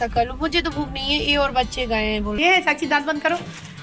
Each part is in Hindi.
कल मुझे तो भूख नहीं है, ये और बच्चे गए हैं बोल। ये साक्षी दांत बंद करो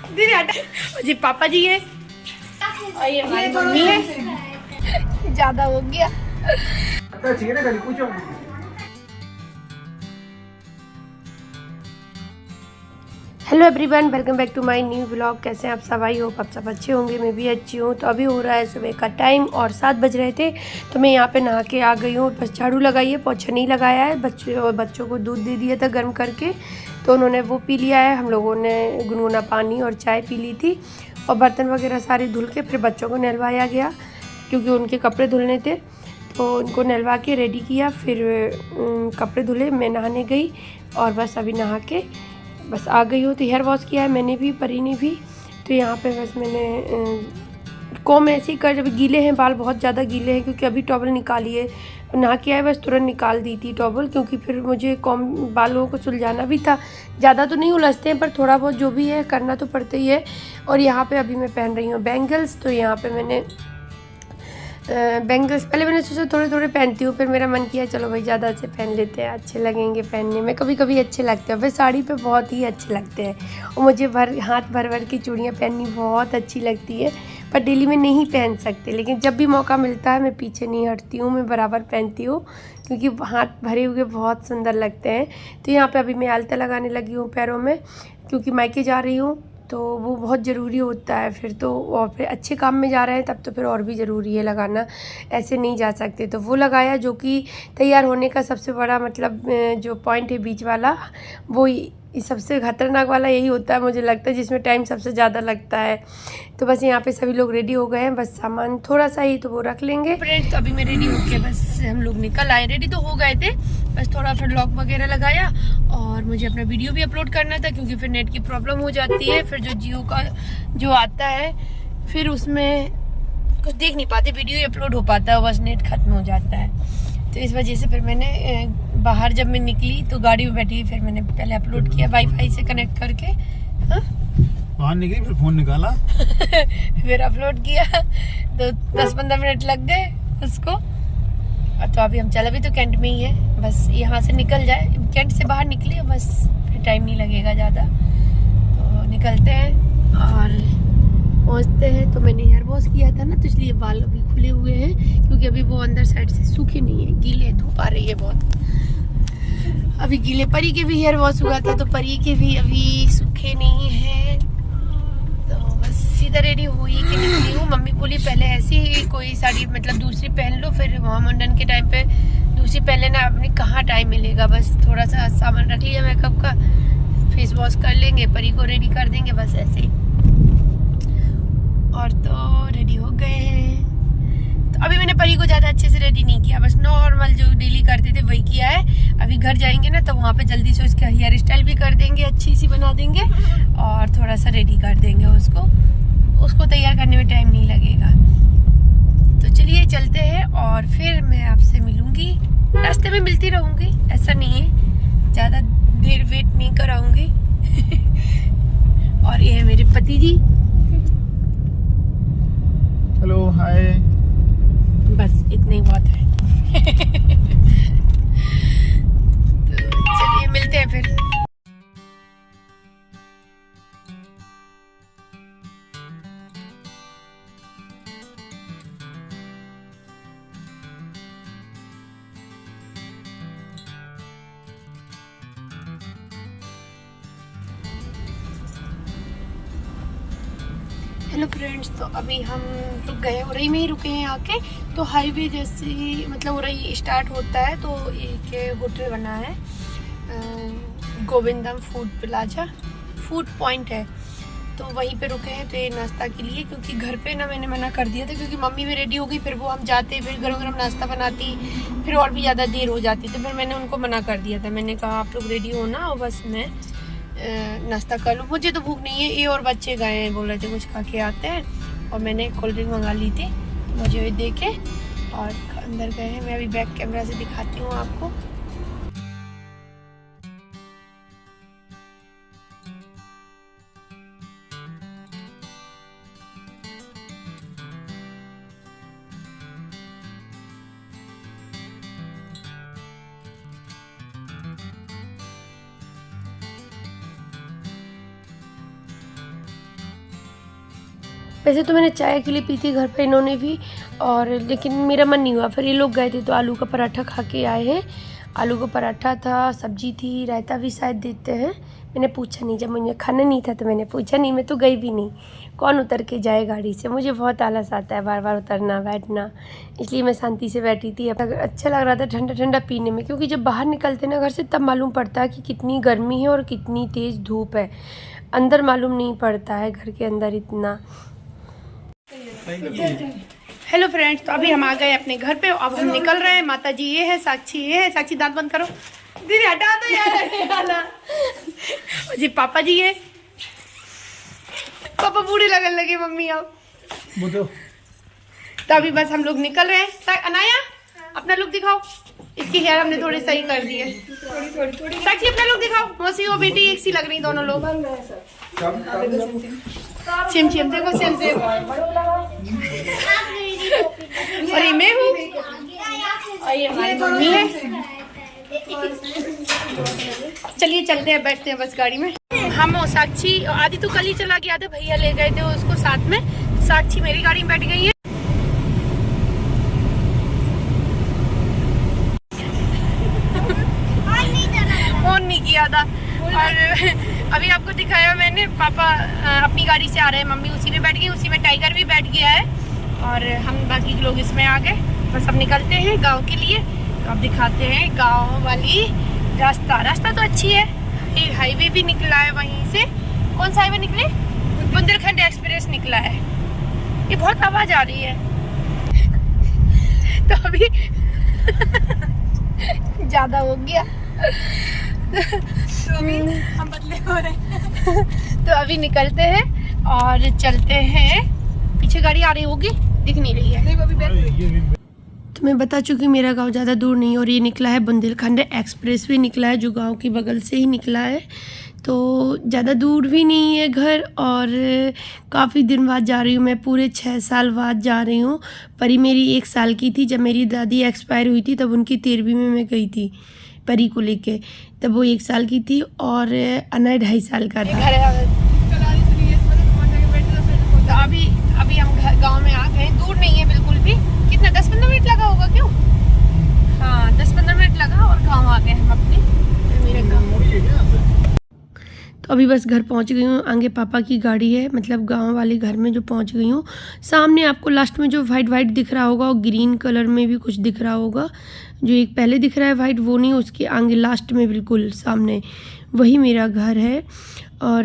दीदी हटा। जी पापा जी है और ये हमारी मम्मी है। ज्यादा हो गया। Hello everyone, welcome back to my new vlog. कैसे हैं आप सब? आई होप आप सब अच्छे होंगे, मैं भी अच्छी हूँ। तो अभी हो रहा है सुबह का टाइम और 7 बज रहे थे, तो मैं यहाँ पे नहा के आ गई हूँ। बस झाड़ू लगाई है, पोछा नहीं लगाया है। बच्चों को दूध दे दिया था गर्म करके, तो उन्होंने वो पी लिया है। हम लोगों ने गुनगुना पानी और चाय पी ली थी और बर्तन वगैरह सारे धुल के फिर बच्चों को नहलवाया गया, क्योंकि उनके कपड़े धुलने थे। तो उनको नहलवा के रेडी किया, फिर कपड़े धुले, मैं नहाने गई और बस अभी नहा के बस आ गई हूँ। तो हेयर वॉश किया है मैंने भी, परी ने भी। तो यहाँ पे बस मैंने कॉम ऐसे ही कर, जब गीले हैं बाल, बहुत ज़्यादा गीले हैं, क्योंकि अभी टॉवल निकाली है, नहा के आए बस तुरंत निकाल दी थी टॉवल, क्योंकि फिर मुझे कॉम बालों को सुलझाना भी था। ज़्यादा तो नहीं उलझते हैं, पर थोड़ा बहुत जो भी है करना तो पड़ता ही है। और यहाँ पर अभी मैं पहन रही हूँ बैंगल्स। तो यहाँ पर मैंने बैंगल्स पहले मैंने सोचा थोड़े थोड़े पहनती हूँ, फिर मेरा मन किया चलो भाई ज़्यादा अच्छे पहन लेते हैं, अच्छे लगेंगे पहनने में। कभी कभी अच्छे लगते हैं, वैसे साड़ी पे बहुत ही अच्छे लगते हैं। और मुझे हाथ भर भर की चूड़ियाँ पहननी बहुत अच्छी लगती है, पर डेली में नहीं पहन सकते। लेकिन जब भी मौका मिलता है मैं पीछे नहीं हटती हूँ, मैं बराबर पहनती हूँ, क्योंकि हाथ भरे हुए बहुत सुंदर लगते हैं। तो यहाँ पर अभी मैं आलता लगाने लगी हूँ पैरों में, क्योंकि मायके जा रही हूँ, तो वो बहुत ज़रूरी होता है फिर तो। और फिर अच्छे काम में जा रहे हैं तब तो फिर और भी ज़रूरी है लगाना, ऐसे नहीं जा सकते। तो वो लगाया, जो कि तैयार होने का सबसे बड़ा मतलब जो पॉइंट है बीच वाला, वो सबसे खतरनाक वाला यही होता है मुझे लगता है, जिसमें टाइम सबसे ज़्यादा लगता है। तो बस यहाँ पे सभी लोग रेडी हो गए हैं, बस सामान थोड़ा सा ही तो वो रख लेंगे। फ्रेंड्स, तो अभी मैं रेडी होके बस हम लोग निकल आए। रेडी तो हो गए थे, बस थोड़ा फिर लॉक वगैरह लगाया और मुझे अपना वीडियो भी अपलोड करना था, क्योंकि फिर नेट की प्रॉब्लम हो जाती है। फिर जो जियो का जो आता है फिर उसमें कुछ देख नहीं पाते, वीडियो ही अपलोड हो पाता है, बस नेट खत्म हो जाता है। तो इस वजह से फिर मैंने बाहर जब मैं निकली तो गाड़ी में बैठी, फिर मैंने पहले अपलोड किया वाईफाई से कनेक्ट करके। हाँ? बाहर निकली फिर फोन निकाला फिर अपलोड किया, तो 10-15 मिनट लग गए उसको। तो अभी हम चल, अभी तो कैंट में ही है, बस यहाँ से निकल जाए, कैंट से बाहर निकले बस, फिर टाइम नहीं लगेगा ज़्यादा। तो निकलते हैं और पहुँचते हैं। तो मैंने हेयर वॉश किया था ना, तो इसलिए बाल अभी खुले हुए हैं, क्योंकि अभी वो अंदर साइड से सूखे नहीं है, गीले, धूप आ रही है बहुत। अभी गीले, परी के भी हेयर वॉश हुआ था, तो परी के भी अभी सूखे नहीं है। तो बस सीधा रेडी हुई कि निकली हूँ। मम्मी बोली पहले ऐसी ही कोई साड़ी मतलब दूसरी पहन लो, फिर वहाँ मुंडन के टाइम पे दूसरी पहन लेना। आपने कहाँ टाइम मिलेगा, बस थोड़ा सा सामान रख लिया मेकअप का, फेस वॉश कर लेंगे, परी को रेडी कर देंगे, बस ऐसे ही। और तो रेडी हो गए हैं। तो अभी मैंने परी को ज़्यादा अच्छे से रेडी नहीं किया, बस नॉर्मल जो डेली करते थे वही किया है। अभी घर जाएंगे ना, तो वहाँ पे जल्दी से उसका हेयर स्टाइल भी कर देंगे, अच्छी सी बना देंगे और थोड़ा सा रेडी कर देंगे उसको तैयार करने में टाइम नहीं लगेगा। तो चलिए चलते हैं और फिर मैं आपसे मिलूँगी, रास्ते में मिलती रहूँगी, ऐसा नहीं है, ज़्यादा देर वेट नहीं कराऊँगी। और ये है मेरे पति जी। Hello hi. बस इतना ही बहुत है। तो चलिए मिलते हैं फिर। हेलो फ्रेंड्स, तो अभी हम रुक गए, उरई में ही रुके हैं आके। तो हाईवे जैसे ही मतलब उरई स्टार्ट होता है, तो एक होटल बना है, गोविंदम फूड प्लाजा, फूड पॉइंट है, तो वहीं पे रुके हैं। तो ये नाश्ता के लिए, क्योंकि घर पे ना मैंने मना कर दिया था, क्योंकि मम्मी भी रेडी हो गई, फिर वो हम जाते, फिर गरम गरम नाश्ता बनाती, फिर और भी ज़्यादा देर हो जाती, तो फिर मैंने उनको मना कर दिया था। मैंने कहा आप लोग रेडी हो ना, और बस मैं नाश्ता कर लूँ, मुझे तो भूख नहीं है। ये और बच्चे गए हैं, बोल रहे थे कुछ खा के आते हैं, और मैंने कोल्ड ड्रिंक मंगा ली थी, मुझे देखे और अंदर गए हैं। मैं अभी बैक कैमरा से दिखाती हूँ आपको। वैसे तो मैंने चाय के लिए पी थी घर पे इन्होंने भी, और लेकिन मेरा मन नहीं हुआ। फिर ये लोग गए थे तो आलू का पराठा खा के आए हैं। आलू का पराठा था, सब्जी थी, रायता भी शायद देते हैं। मैंने पूछा नहीं, जब मुझे खाना नहीं था तो मैंने पूछा नहीं, मैं तो गई भी नहीं। कौन उतर के जाए गाड़ी से, मुझे बहुत आलस आता है बार बार उतरना बैठना, इसलिए मैं शांति से बैठी थी। अच्छा लग रहा था ठंडा ठंडा पीने में, क्योंकि जब बाहर निकलते ना घर से तब मालूम पड़ता है कि कितनी गर्मी है और कितनी तेज़ धूप है। अंदर मालूम नहीं पड़ता है घर के अंदर इतना। हेलो फ्रेंड्स, तो अभी हम आ गए अपने घर पे। अब हम निकल रहे हैं। माता जी ये है, साक्षी ये है। साक्षी दांत बंद करो, दीदी हटा दो यार। जी पापा जी है, पापा बूढ़े लगने लगे मम्मी अब। तो अभी बस हम लोग निकल रहे हैं। अनाया अपना लुक दिखाओ, इसकी हेयर हमने थोड़ी सही कर दी है। साक्षी अपना लुक दिखाओ, मौसी और बेटी एक सी लग रही दोनों लोग। सेम सेम देखो, सेम सेम। और ये मैं हूँ और ये हमारी मम्मी है। चलिए चलते हैं, बैठते हैं बस गाड़ी में। हम और साक्षी, आदि तो कल ही चला गया था, भैया ले गए थे उसको साथ में। साक्षी मेरी गाड़ी में बैठ गई है। फोन नहीं किया था। और अभी आपको दिखाया मैंने, पापा अपनी गाड़ी से आ रहे हैं, मम्मी उसी में बैठ गई, उसी में टाइगर भी बैठ गया है और हम बाकी लोग इसमें आ गए। बस अब निकलते हैं गांव के लिए। तो अब दिखाते हैं गांव वाली रास्ता तो अच्छी है। ये हाईवे भी निकला है वहीं से। कौन सा हाईवे निकले? बुंदेलखंड एक्सप्रेस निकला है। ये बहुत आवाज आ रही है। तो अभी ज्यादा हो गया। तो अभी हम बदले हो रहे हैं। तो अभी निकलते हैं और चलते हैं। पीछे गाड़ी आ रही होगी, दिख नहीं रही है। तो मैं बता चुकी मेरा गांव ज़्यादा दूर नहीं, और ये निकला है बुंदेलखंड एक्सप्रेस भी निकला है, जो गांव की बगल से ही निकला है। तो ज़्यादा दूर भी नहीं है घर, और काफ़ी दिन बाद जा रही हूँ मैं, पूरे 6 साल बाद जा रही हूँ। परी मेरी 1 साल की थी जब मेरी दादी एक्सपायर हुई थी, तब उनकी 13वीं में मैं गई थी परी को लेके। तब वो 1 साल की थी और अनय 2.5 साल का था। तो अभी हम गांव में आ गए। दूर नहीं है बिल्कुल भी। कितना 10-15 मिनट लगा होगा, क्यों? हाँ 10-15 मिनट लगा और गांव आ गए हम अपने मेरे गांव। तो अभी बस घर पहुंच गई हूँ। आगे पापा की गाड़ी है, मतलब गांव वाले घर में जो पहुंच गई हूँ। सामने आपको लास्ट में जो वाइट दिख रहा होगा, और ग्रीन कलर में भी कुछ दिख रहा होगा। जो एक पहले दिख रहा है वाइट, वो नहीं, उसके आगे लास्ट में बिल्कुल सामने वही मेरा घर है। और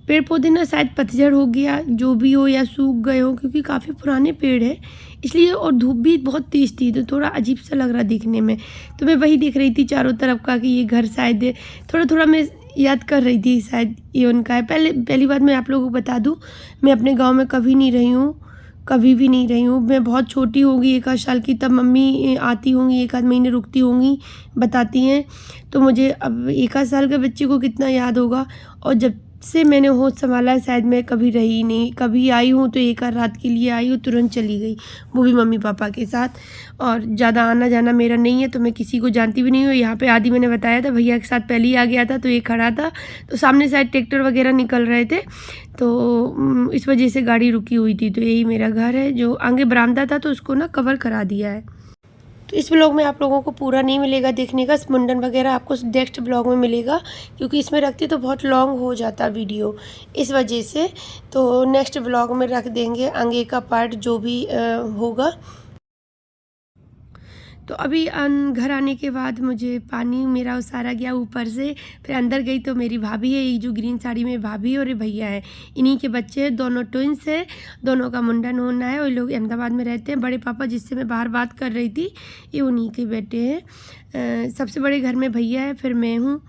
पेड़ पौधे ना शायद पतझड़ हो गया, जो भी हो, या सूख गए हो, क्योंकि काफ़ी पुराने पेड़ है इसलिए। और धूप भी बहुत तेज़ थी तो थोड़ा अजीब सा लग रहा दिखने में। तो मैं वही देख रही थी चारों तरफ का कि ये घर शायद थोड़ा मैं याद कर रही थी, शायद ये उनका है। पहली बात मैं आप लोगों को बता दूं, मैं अपने गांव में कभी नहीं रही हूँ, कभी भी नहीं रही हूँ। मैं बहुत छोटी होंगी, 1 आध साल की, तब मम्मी आती होंगी, 1 आध महीने रुकती होंगी, बताती हैं। तो मुझे अब 1 आध साल के बच्चे को कितना याद होगा। और जब से मैंने होश संभाला है शायद मैं कभी रही नहीं। कभी आई हूँ तो 1 आध रात के लिए आई हूँ, तुरंत चली गई, वो भी मम्मी पापा के साथ। और ज़्यादा आना जाना मेरा नहीं है, तो मैं किसी को जानती भी नहीं हूँ। यहाँ पे आदि मैंने बताया था, भैया के साथ पहले ही आ गया था, तो ये खड़ा था, तो सामने शायद ट्रैक्टर वगैरह निकल रहे थे, तो इस वजह से गाड़ी रुकी हुई थी। तो यही मेरा घर है, जो आगे बरामदा था तो उसको ना कवर करा दिया है। तो इस ब्लॉग में आप लोगों को पूरा नहीं मिलेगा देखने का, मुंडन वगैरह आपको नेक्स्ट ब्लॉग में मिलेगा, क्योंकि इसमें रखती तो बहुत लॉन्ग हो जाता वीडियो, इस वजह से। तो नेक्स्ट ब्लॉग में रख देंगे आगे का पार्ट जो भी होगा। तो अभी घर आने के बाद मुझे पानी मेरा उसारा गया ऊपर से, फिर अंदर गई तो मेरी भाभी है, ये जो ग्रीन साड़ी में भाभी और ये भैया है, इन्हीं के बच्चे हैं, दोनों ट्विंस है, दोनों का मुंडन होना है। वो लोग अहमदाबाद में रहते हैं। बड़े पापा जिससे मैं बाहर बात कर रही थी, ये उन्हीं के बेटे हैं। सबसे बड़े घर में भैया है, फिर मैं हूँ,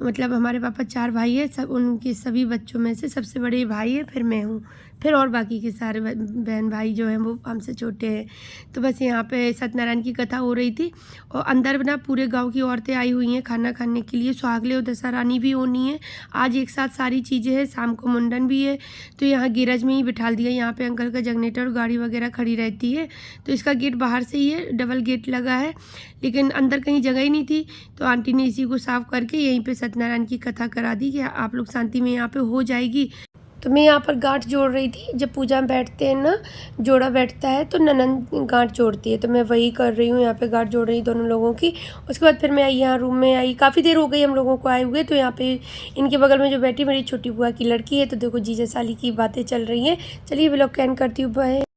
मतलब हमारे पापा 4 भाई हैं, सब उनके सभी बच्चों में से सबसे बड़े भाई है, फिर मैं हूँ, फिर और बाकी के सारे बहन भाई जो हैं वो हमसे छोटे हैं। तो बस यहाँ पे सत्यनारायण की कथा हो रही थी, और अंदर ना पूरे गांव की औरतें आई हुई हैं खाना खाने के लिए। सुहागले और दशहरानी भी होनी है आज एक साथ, सारी चीज़ें हैं, शाम को मुंडन भी है। तो यहाँ गैरेज में ही बिठा दिया, यहाँ पे अंकल का जनरेटर और गाड़ी वगैरह खड़ी रहती है। तो इसका गेट बाहर से ही है, डबल गेट लगा है, लेकिन अंदर कहीं जगह ही नहीं थी, तो आंटी ने इसी को साफ करके यहीं पे सत्यनारायण की कथा करा दी कि आप लोग शांति में यहाँ पे हो जाएगी। तो मैं यहाँ पर गांठ जोड़ रही थी। जब पूजा में बैठते हैं ना, जोड़ा बैठता है तो ननद गांठ जोड़ती है, तो मैं वही कर रही हूँ, यहाँ पे गांठ जोड़ रही हूँ दोनों लोगों की। उसके बाद फिर मैं आई यहाँ रूम में आई, काफ़ी देर हो गई हम लोगों को आए हुए। तो यहाँ पे इनके बगल में जो बैठी मेरी छोटी बुआ की लड़की है, तो देखो जीजा साली की बातें चल रही हैं। चलिए व्लॉग कैन करती हूँ, बाय।